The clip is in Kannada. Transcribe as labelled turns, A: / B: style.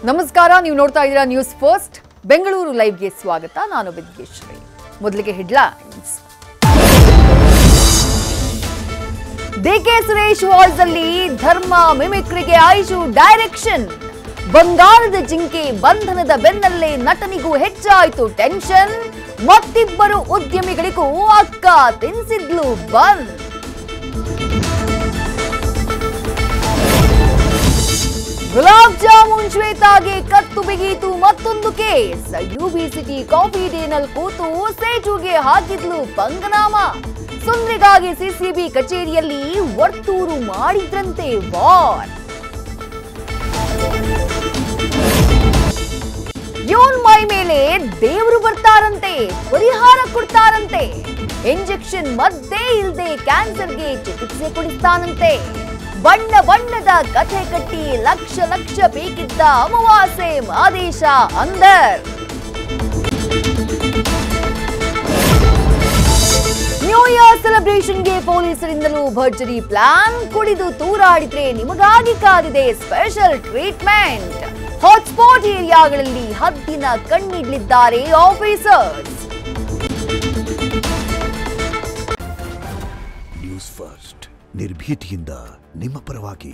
A: ನಮಸ್ಕಾರ, ನೀವು ನೋಡ್ತಾ ಇದ್ದೀರಾ ನ್ಯೂಸ್ ಫಸ್ಟ್ ಬೆಂಗಳೂರು ಲೈವ್ಗೆ ಸ್ವಾಗತ. ನಾನು ವಿದ್ಯೇಶ್ವರಿ. ಮೊದಲಿಗೆ ಹೆಡ್ಲೈನ್ಸ್. ಡಿಕೆ ಸುರೇಶ್ ವಾಯ್ಸ್ ಅಲ್ಲಿ ಧರ್ಮ ಮಿಮಿಕ್ರಿಗೆ ಐಶು ಡೈರೆಕ್ಷನ್. ಬಂಗಾರದ ಜಿಂಕೆ ಬಂಧನದ ಬೆನ್ನಲ್ಲೇ ನಟನಿಗೂ ಹೆಚ್ಚಾಯಿತು ಟೆನ್ಷನ್. ಮತ್ತಿಬ್ಬರು ಉದ್ಯಮಿಗಳಿಗೂ ಅಕ್ಕ ತಿನ್ಸಿದ್ಲು ಬಂದ್. ಗುಲಾಬ್ ಜಾಮೂನ್ ಶ್ವೇತಾಗೆ ಕತ್ತು ಬಿಗಿಯಿತು ಮತ್ತೊಂದು ಕೇಸ್. ಯುಬಿಸಿಟಿ ಕಾಫಿ ಡೇನಲ್ಲಿ ಕೂತು ಸೇಟುಗೆ ಹಾಕಿದ್ಲು ಪಂಗನಾಮ. ಸುಂದ್ರಿಗಾಗಿ ಸಿಸಿಬಿ ಕಚೇರಿಯಲ್ಲಿ ವರ್ತೂರು ಮಾಡಿದ್ರಂತೆ ವಾರ್. ಇವನ್ ಮೈ ಮೇಲೆ ದೇವರು ಬರ್ತಾರಂತೆ, ಪರಿಹಾರ ಕೊಡ್ತಾರಂತೆ. ಇಂಜೆಕ್ಷನ್ ಮದ್ದೇ ಇಲ್ಲದೆ ಕ್ಯಾನ್ಸರ್ಗೆ ಚಿಕಿತ್ಸೆ ಕೊಡಿಸ್ತಾನಂತೆ. ಬಣ್ಣ ಬಣ್ಣದ ಕಥೆ ಕಟ್ಟಿ ಲಕ್ಷ ಲಕ್ಷ ಬೇಕಿದ್ದ ಅಮಾವಾಸ್ಯೆ ಆದೇಶ ಅಂದರ್. ನ್ಯೂ ಇಯರ್ ಸೆಲೆಬ್ರೇಷನ್ಗೆ ಪೊಲೀಸರಿಂದಲೂ ಭರ್ಜರಿ ಪ್ಲಾನ್. ಕುಡಿದು ತೂರಾಡಿದ್ರೆ ನಿಮಗಾಗಿ ಕಾದಿದೆ ಸ್ಪೆಷಲ್ ಟ್ರೀಟ್ಮೆಂಟ್. ಹಾಟ್ಸ್ಪಾಟ್ ಏರಿಯಾಗಳಲ್ಲಿ ಹದ್ದಿನ ಕಣ್ಣಿಡ್ಲಿದ್ದಾರೆ ಆಫೀಸರ್ಸ್.
B: ನ್ಯೂಸ್ ಫಸ್ಟ್ ನಿರ್ಭೀತಿಯಿಂದ ನಿಮ್ಮ ಪರವಾಗಿ.